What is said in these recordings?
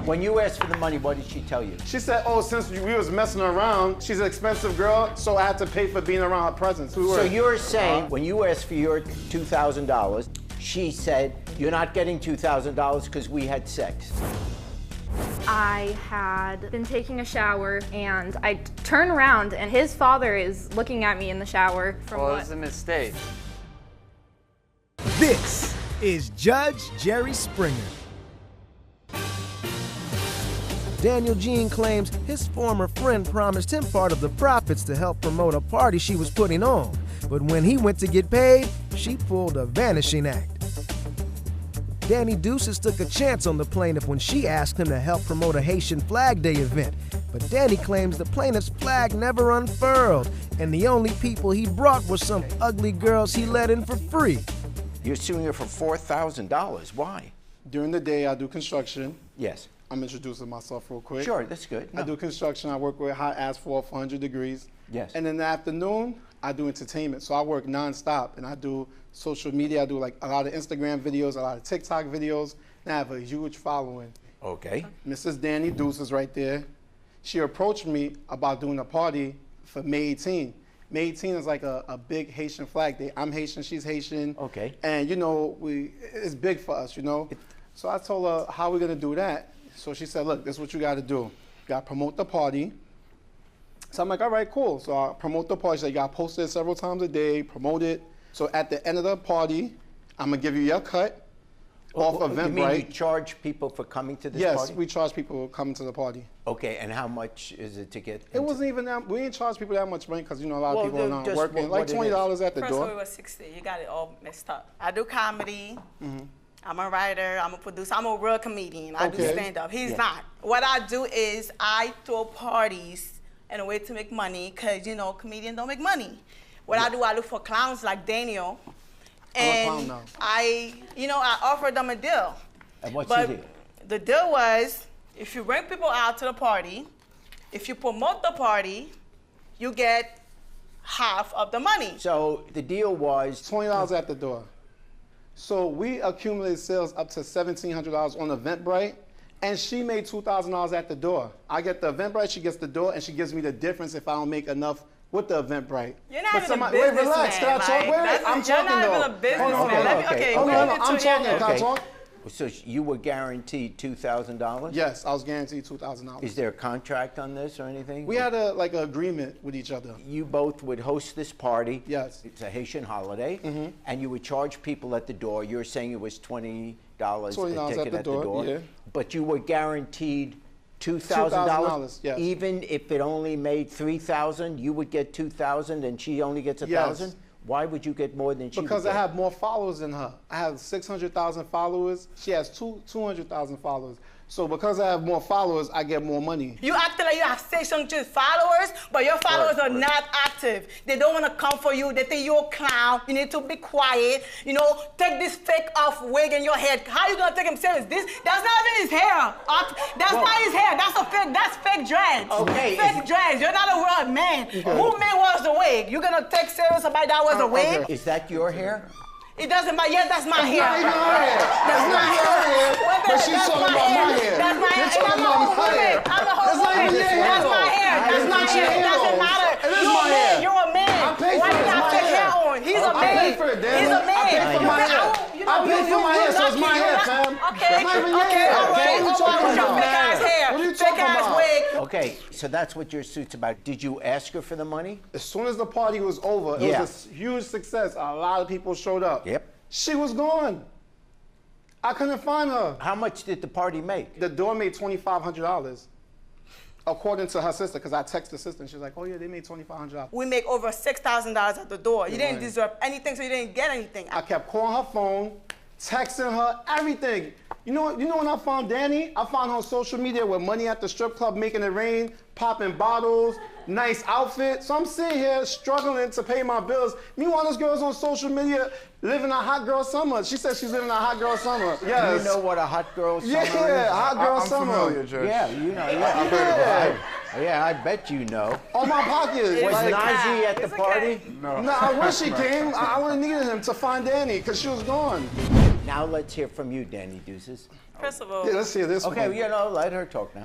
When you asked for the money, what did she tell you? She said, oh, since we was messing around, she's an expensive girl, so I had to pay for being around her presence. So you're saying when you asked for your $2,000, she said, you're not getting $2,000 because we had sex. I had been taking a shower and I turn around and his father is looking at me in the shower. Well, it was a mistake. This is Judge Jerry Springer. Daniel Jean claims his former friend promised him part of the profits to help promote a party she was putting on. But when he went to get paid, she pulled a vanishing act. Danny Deuces took a chance on the plaintiff when she asked him to help promote a Haitian Flag Day event. But Danny claims the plaintiff's flag never unfurled, and the only people he brought were some ugly girls he let in for free. You're suing her for $4,000. Why? During the day, I do construction. Yes. I'm introducing myself real quick. Sure, that's good. No. I do construction. I work with hot asphalt for 100 degrees. Yes. And in the afternoon, I do entertainment. So I work nonstop, and I do social media. I do like a lot of Instagram videos, a lot of TikTok videos, and I have a huge following. Okay. Mrs. Danny Deuce is right there. She approached me about doing a party for May 18. May 18 is like a big Haitian Flag Day. I'm Haitian, she's Haitian. Okay. And you know, it's big for us, you know? So I told her, how are we gonna do that? So she said, look, this is what you gotta do. You gotta promote the party. So I'm like, all right, cool. So I promote the party. She said, you gotta post it several times a day, promote it. So at the end of the party, I'm gonna give you your cut off Eventbrite. You mean you charge people for coming to this party? Yes, we charge people coming to the party. Okay, and how much is it to get It wasn't even that, we didn't charge people that much money because, you know, a lot of people are not working. Like $20 at the door. First of all, it was 60. You got it all messed up. I do comedy. I'm a writer, I'm a producer, I'm a real comedian. I do stand-up. He's not. What I do is I throw parties in a way to make money because, you know, comedians don't make money. What I do, I look for clowns like Daniel. And I offer them a deal. And what's the deal? The deal was, if you bring people out to the party, if you promote the party, you get half of the money. So the deal was $20 at the door. So we accumulated sales up to $1,700 on Eventbrite, and she made $2,000 at the door. I get the Eventbrite, she gets the door, and she gives me the difference if I don't make enough with the Eventbrite. You're not even a businessman. Wait, relax. Can I talk? Wait, I'm talking though. You're not even a businessman. Okay, I'm talking. Can I talk? So you were guaranteed $2,000? Yes, I was guaranteed $2,000. Is there a contract on this or anything? We had an agreement with each other. You both would host this party. Yes. It's a Haitian holiday. And you would charge people at the door. You're saying it was $20 a ticket at the door. Yeah. But you were guaranteed $2,000. Yes. Even if it only made $3,000, you would get $2,000 and she only gets $1,000? Yes. Why would you get more than she would get? Because I have more followers than her. I have 600,000 followers. She has 200,000 followers. So because I have more followers, I get more money. You act like you have 600 followers, but your followers are not active. They don't want to come for you. They think you're a clown. You need to be quiet. You know, take this fake off wig in your head. How are you gonna take him serious? That's not even his hair. That's not his hair. That's fake dreads. Okay. Fake dreads. You're not a real man. Okay. Who man wears the wig? You gonna take serious somebody that wears a wig? Okay. Is that your hair? It doesn't matter. Yes, that's my hair. That's not your hair. That's not your hair. But she's talking about my hair. That's my hair. You're talking about my hair. I'm a whole woman. That's my hair. That's not your hair. It doesn't matter. It is my hair. You're a man. I paid for it. Why you not take hair on? He's a man. I paid for it, Danny. He's a man. I paid for my hair. I paid for my hair, so it's my hair, fam. Okay. Okay. All right. What's your fake ass hair? What are you talking about? Fake ass wig. Okay, so that's what your suit's about. Did you ask her for the money? As soon as the party was over, it was a huge success. A lot of people showed up. Yep. She was gone. I couldn't find her. How much did the party make? The door made $2,500, according to her sister, because I texted the sister, and she was like, oh yeah, they made $2,500. We make over $6,000 at the door. You didn't deserve anything, so you didn't get anything. I kept calling her phone, texting her, everything. You know when I found Danny? I found her on social media with money at the strip club, making it rain, popping bottles, nice outfit. So I'm sitting here struggling to pay my bills. Meanwhile, this girl's on social media living a hot girl summer. She said she's living a hot girl summer. Yes. You know what a hot girl summer is? Yeah, hot girl summer. I'm familiar, Judge. Yeah, you know. Yeah. Yeah, I bet you know. On my pocket. Was Nazi at the party? No. No, I wish she came. I would have needed him to find Danny because she was gone. Now let's hear from you, Danny Deuces. First of all, Yeah, let's hear this Okay, one. you know, let her talk now.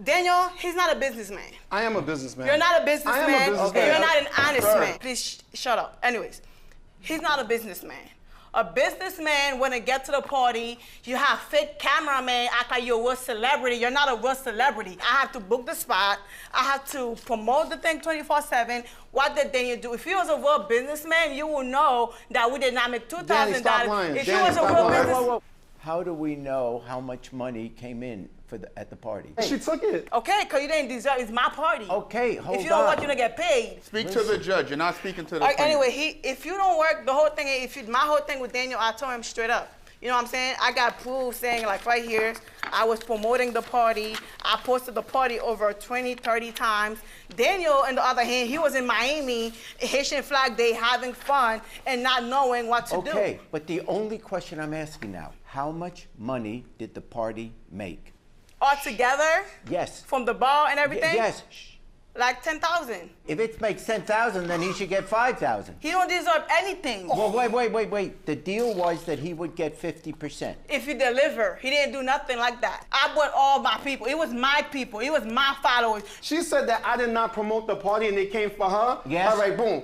Daniel, he's not a businessman. I am a businessman. You're not a businessman. I am a businessman. And you're not an honest Sure. man. Please shut up. Anyways, he's not a businessman. A businessman, when it gets to the party, you have fake cameraman act like you're a real celebrity. You're not a real celebrity. I have to book the spot. I have to promote the thing 24/7. What did Daniel do? If he was a real businessman, you will know that we did not make $2,000. Danny, stop lying. If Danny, he was a stop real lying. business, How do we know how much money came in at the party? She took it. okay, because you didn't deserve. It's my party. Okay, hold If you don't on. work, you don't get paid. Speak to the judge. You're not speaking to the plaintiff. Anyway, if you don't work, the whole thing, my whole thing with Daniel, I told him straight up. You know what I'm saying? I got proof saying, like right here, I was promoting the party. I posted the party over 20, 30 times. Daniel, on the other hand, he was in Miami, Haitian Flag Day, having fun and not knowing what to do. Okay, but the only question I'm asking now, how much money did the party make? All together, Yes. from the bar and everything, Yes. like 10,000. If it makes 10,000, then he should get 5,000. He don't deserve anything. Well, wait. The deal was that he would get 50%. If you deliver, he didn't do nothing like that. I brought all my people. It was my people. It was my followers. She said that I did not promote the party and they came for her. Yes. All right, boom.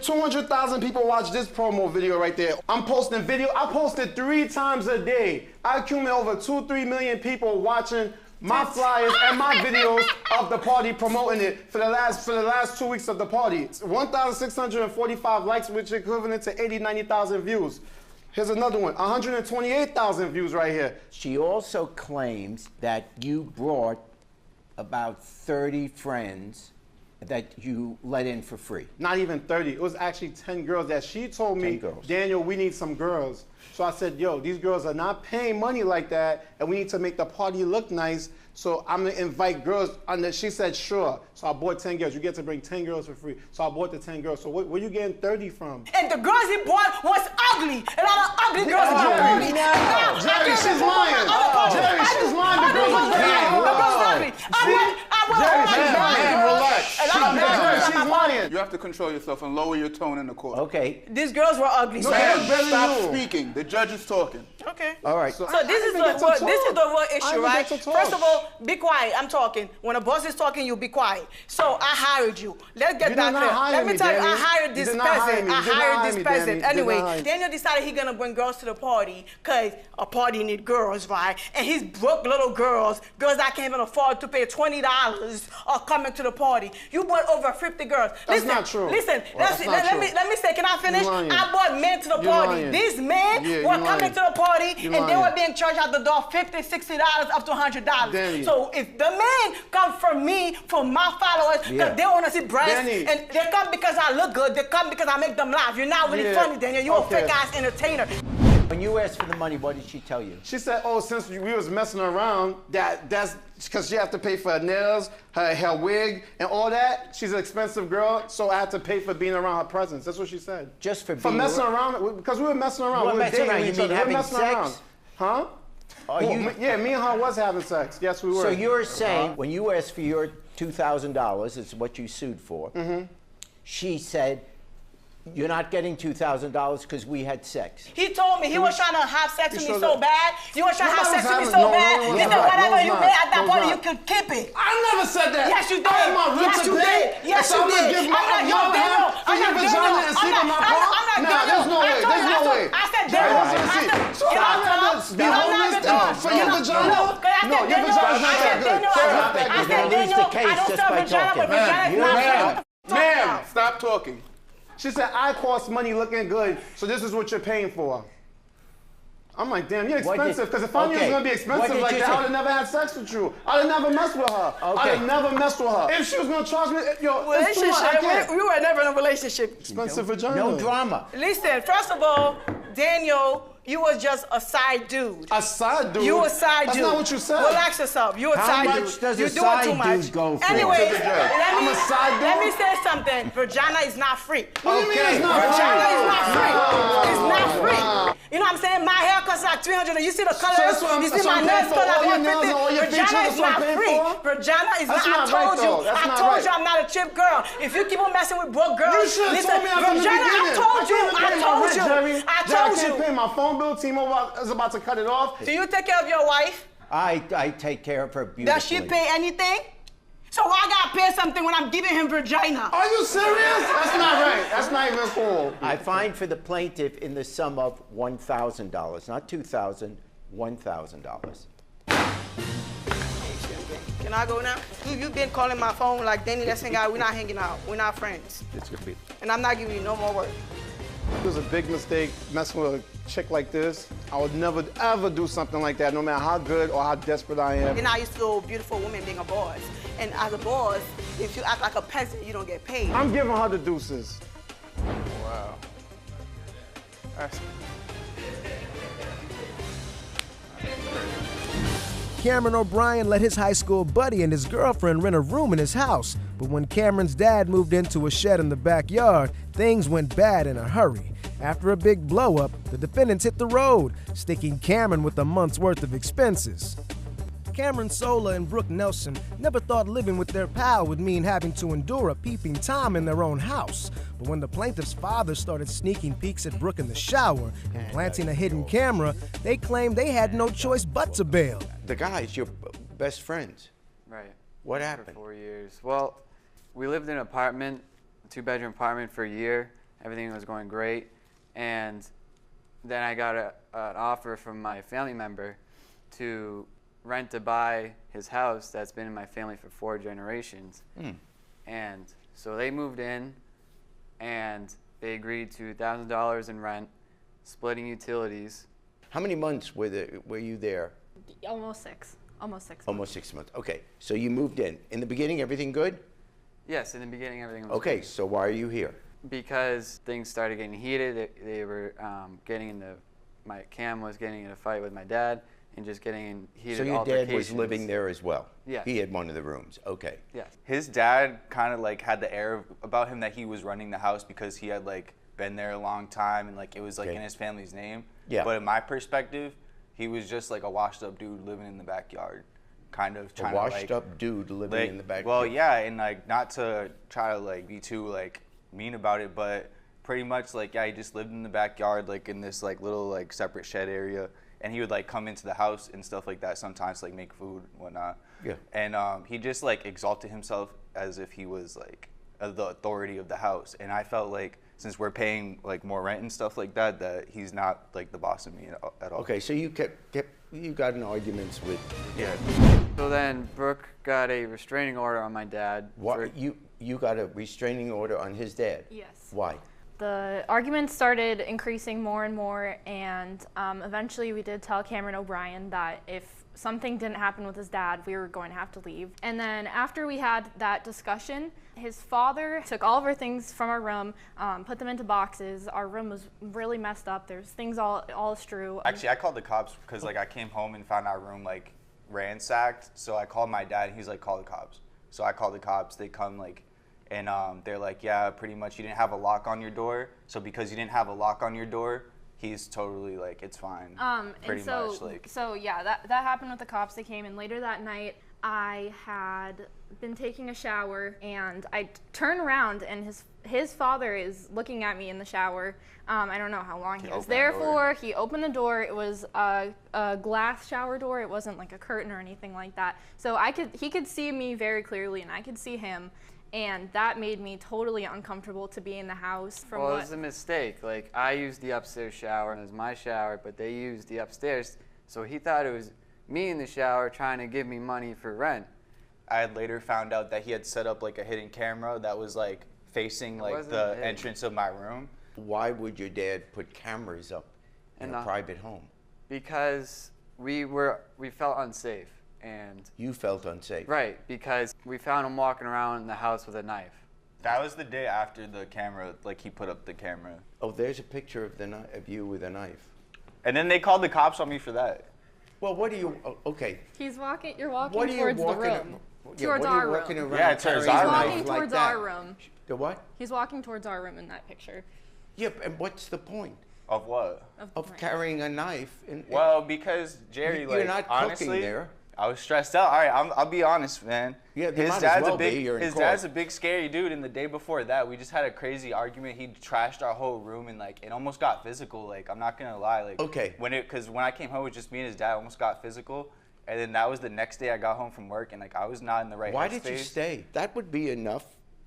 200,000 people watch this promo video right there. I'm posting video. I posted 3 times a day. I accumulate over 2-3 million people watching my flyers and my videos of the party promoting it for the last 2 weeks of the party. 1,645 likes, which is equivalent to 90,000 views. Here's another one, 128,000 views right here. She also claims that you brought about 30 friends that you let in for free. Not even 30. It was actually 10 girls that she told me, 10 girls. Daniel, we need some girls. So I said, yo, these girls are not paying money like that, and we need to make the party look nice. So I'm gonna invite girls. She said, sure. So I bought 10 girls. You get to bring 10 girls for free. So I bought the 10 girls. So where you getting 30 from? And the girls he bought was ugly. A lot of ugly girls in my party. Jerry, she's lying. Jerry, she's lying. The girls are ugly. Man, relax. She's lying. You have to control yourself and lower your tone in the court. Okay. These girls were ugly. No, So, they're better than Stop you. speaking. The judge is talking. okay. All right. So this is the real issue, right? First of all, be quiet. I'm talking. When a boss is talking, you be quiet. So I hired you. Let's get You that did not clear. hire Let me me, tell you, Danny. I hired this You did not hire peasant. me. I You did not hired hire this me, peasant. Danny. You did Anyway, not hire me. Daniel decided he's gonna bring girls to the party because a party need girls, right? And his broke little girls that can't even afford to pay $20 are coming to the party. You brought over 50 girls. That's not true. Listen, That's not let true. me say, can I finish? You're lying. I brought men to the You're party. lying. These men Yeah, were you're coming lying. to the party You're and they lying. were being charged out the door $50, $60 up to $100. Danny. So if the men come from me, from my followers, because they want to see breasts, Danny. and they come because I look good, they come because I make them laugh. You're not really Yeah. funny, Daniel. You're Okay. a fake ass entertainer. When you asked for the money, what did she tell you? She said, oh, since we was messing around, that's because she had to pay for her nails, her wig, and all that. She's an expensive girl, so I had to pay for being around her presence. That's what she said. Just for For being messing around? around, because we were messing around. You were We were messing dating around. You each mean other. We were having messing sex? around. Huh? Are Well, you? yeah, me and her was having sex. Yes, we were. So you're saying when you asked for your $2,000, it's what you sued for. She said, you're not getting $2,000 because we had sex. He told me he was trying to have sex with me showed so up. bad. You were trying to have Nobody sex was with me having- so no, bad. no, He no, said no, whatever no, you no, made at that no, party, no. you could keep it. I never said that. Yes, you did. I am my rich Yes, you today. did. Yes, so you I'm gonna did. give my I'm not your Daniel. half for I'm your not vagina Daniel. and sleep in my I'm car? not Nah, Daniel. there's no I way. told There's you, no way. I said Jerry, Daniel. listen, I said, so you know, I'd rather be I'm not homeless Daniel. for your vagina? No, No, your vagina's not that good. I said Daniel, I don't just sell by vagina, but talking. vagina is not Ma'am, stop talking. She said, I cost money looking good, so this is what you're paying for. I'm like, damn, you're What did- expensive. Because if I knew it was okay. going to be What expensive did like you that, say? I would have never had sex with you. I would have never messed with her. I would Okay. have never messed with her. If she was going to charge me, yo, it's too much. I can't. We were never in a relationship. Expensive vagina. No drama. Listen, first of all, Daniel, you was just a side dude. A side dude? You a side That's dude. not what you said. Relax yourself. You a How side much dude. does You're a doing side too much. dude go for? Anyway, To the judge. I'm a side dude? let me say something. Vagina is not free. What do you mean it's not Vagina free? is not free. It's not free. You know what I'm saying? My hair costs like $300. You see the colors? So that's what I'm- you see so my I'm nails paying for cost all your like nails and all your Virginia is not free. Virginia is not. I told you. I told you I'm not a cheap girl. If you keep on messing with broke girls, You should have told me after the beginning. I told you. I can't pay my phone bill. T-Mobile is about to cut it off. Do you take care of your wife? I take care of her beautifully. Does she pay anything? So why I gotta pay something when I'm giving him Virginia? Are you serious? That's not right. That's not even cool. I fine for the plaintiff in the sum of $1,000, not $2,000, $1,000. Can I go now? You've been calling my phone like, Danny, let's hang out. We're not hanging out. We're not friends. It's gonna be. And I'm not giving you no more work. It was a big mistake messing with a chick like this. I would never, ever do something like that, no matter how good or how desperate I am. And I used to go beautiful women being a boss. And as a boss, if you act like a peasant, you don't get paid. I'm giving her the deuces. Wow. That's... Cameron O'Brien let his high school buddy and his girlfriend rent a room in his house, but when Cameron's dad moved into a shed in the backyard, things went bad in a hurry. After a big blow-up, the defendants hit the road, sticking Cameron with a month's worth of expenses. Cameron Sola and Brooke Nelson never thought living with their pal would mean having to endure a peeping Tom in their own house. But when the plaintiff's father started sneaking peeks at Brooke in the shower and planting a hidden camera, they claimed they had no choice but to bail. The guy's your best friends. Right. What happened? For 4 years. Well, we lived in an apartment, a 2-bedroom apartment for a year. Everything was going great. And then I got an offer from my family member to rent to buy his house that's been in my family for 4 generations. And so they moved in and they agreed to $1,000 in rent, splitting utilities. How many months were you there? Almost 6. Almost 6 months. Almost 6 months. Okay, so you moved in. In the beginning, everything good? Yes, in the beginning everything was Okay, good. so why are you here? Because things started getting heated. They were getting into, Cam was getting in a fight with my dad and just getting in heated So your altercations. dad was living there as well? Yes. He had one of the rooms, okay. Yes. His dad kind of like had the air about him that he was running the house because he had like been there a long time and like it was like in his family's name. Yeah. But in my perspective, he was just like a washed up dude living in the backyard, kind of trying A washed to like, up dude living like, in the backyard. Well, yeah, and like not to try to like be too like mean about it, but pretty much like yeah, he just lived in the backyard like in this like little like separate shed area. And he would like come into the house and stuff like that sometimes, like make food and whatnot. Yeah. And he just like exalted himself as if he was like the authority of the house. And I felt like since we're paying like more rent and stuff like that, that he's not like the boss of me at all. Okay, so you you got in arguments with. Yeah. So then Brooke got a restraining order on my dad. What you got a restraining order on his dad? Yes. Why? The arguments started increasing more and more, and eventually we did tell Cameron O'Brien that if something didn't happen with his dad, we were going to have to leave. And then after we had that discussion, his father took all of our things from our room, put them into boxes. Our room was really messed up. There's things all strewn. Actually, I called the cops because like I came home and found our room like ransacked. So I called my dad and he's like, call the cops. So I called the cops. They come like. And they're like, yeah, pretty much you didn't have a lock on your door. So because you didn't have a lock on your door, he's totally like, it's fine. Pretty much like. So yeah, that happened with the cops. They came in later that night. I had been taking a shower and I turned around and his father is looking at me in the shower. I don't know how long he was there for. He opened the door. It was a glass shower door. It wasn't like a curtain or anything like that. So he could see me very clearly and I could see him. And that made me totally uncomfortable to be in the house. Well, it was a mistake. Like, I used the upstairs shower, and it was my shower, but they used the upstairs. So he thought it was me in the shower trying to give me money for rent. I had later found out that he had set up like a hidden camera that was like facing like the entrance of my room. Why would your dad put cameras up in a private home? Because we felt unsafe. And you felt unsafe. Right, because we found him walking around in the house with a knife. That was the day after the camera, like he put up the camera. Oh, there's a picture of you with a knife. And then they called the cops on me for that. Well, what are you? Okay. You're walking towards the room. Towards our room. Yeah, towards our room. He's walking towards our room. The what? He's walking towards our room in that picture. Yeah, and what's the point? Of what? Of carrying a knife. Well, because Jerry, you're not honestly, cooking there. I was stressed out. All right, I'll be honest, man. Yeah, his might as dad's well a be. big, You're in his court. dad's a big scary dude. And the day before that, we just had a crazy argument. He trashed our whole room, and like it almost got physical. Like I'm not gonna lie. Like Okay. because when I came home with just me and his dad, it almost got physical. And then that was the next day I got home from work, and like I was not in the right Why headspace. did you stay? That would be enough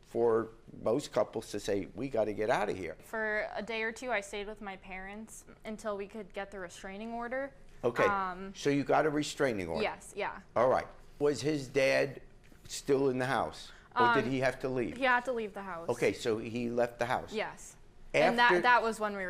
for most couples to say, we got to get out of here. For a day or two, I stayed with my parents until we could get the restraining order. Okay, so you got a restraining order? Yes, yeah. All right. Was his dad still in the house? Or did he have to leave? He had to leave the house. Okay, so he left the house? Yes. After- And that was when I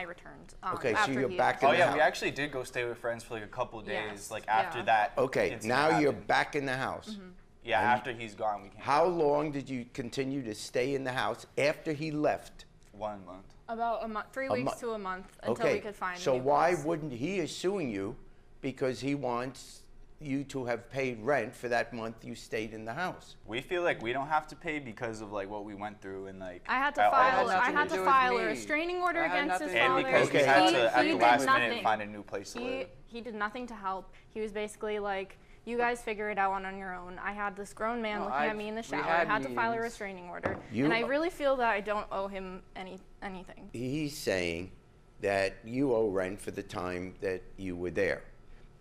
returned. Okay, so after you're he back left. in Oh the yeah, we house. actually did go stay with friends for like a couple of days, Yes, like after yeah. that. Okay, incident now you're happened. back in the house. Yeah, after he's gone, we came. How long did you continue to stay in the house after he left? 1 month. About a month, 3 A weeks month. to a month until Okay, we could find a so new why place. wouldn't he is suing you because he wants you to have paid rent for that month you stayed in the house? We feel like we don't have to pay because of like what we went through and like. I had to all file. those I had to do with file a me. restraining order That had against his nothing to do father. with And because Okay. we had He- to, at he the did last nothing. minute, find a new place to live. He did nothing to help. He was basically like, you guys figure it out on your own. I had this grown man No, looking at me in the we shower. I had had to file a meetings. restraining order. You- And I really feel that I don't owe him anything. He's saying that you owe rent for the time that you were there.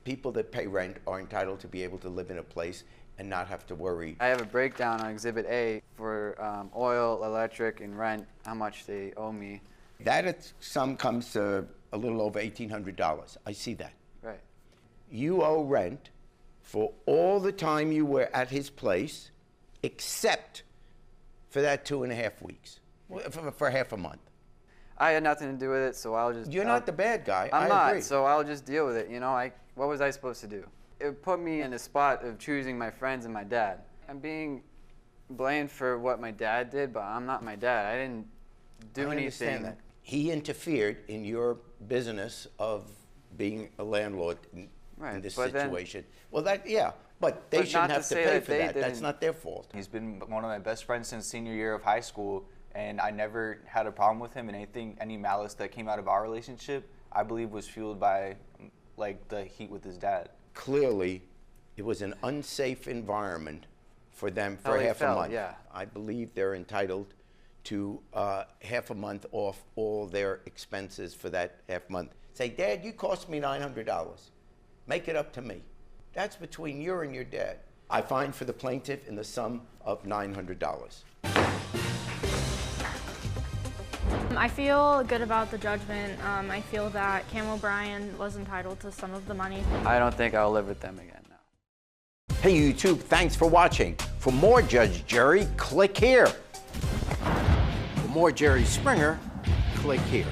People that pay rent are entitled to be able to live in a place and not have to worry. I have a breakdown on Exhibit A for oil, electric, and rent, how much they owe me. That sum comes to a little over $1,800. I see that. Right. You owe rent for all the time you were at his place, except for that 2.5 weeks, for half a month. I had nothing to do with it, so I'll just. You're not the bad guy. I'm I not, agree. so I'll just deal with it. You know, what was I supposed to do? It put me in a spot of choosing my friends and my dad. I'm being blamed for what my dad did, but I'm not my dad. I didn't do I anything. understand that. He interfered in your business of being a landlord in this but then- situation. Well, but they But shouldn't not to have to say pay that for they that. That's didn't. not their fault. He's been one of my best friends since senior year of high school, and I never had a problem with him. And any malice that came out of our relationship, I believe, was fueled by like the heat with his dad. Clearly, it was an unsafe environment for them How for they half a felt, month. yeah. I believe they're entitled to half a month off all their expenses for that half month. Say, Dad, you cost me $900. Make it up to me. That's between you and your dad. I fine for the plaintiff in the sum of $900. I feel good about the judgment. I feel that Cam O'Brien was entitled to some of the money. I don't think I'll live with them again now. Hey YouTube, thanks for watching. For more Judge Jerry, click here. For more Jerry Springer, click here.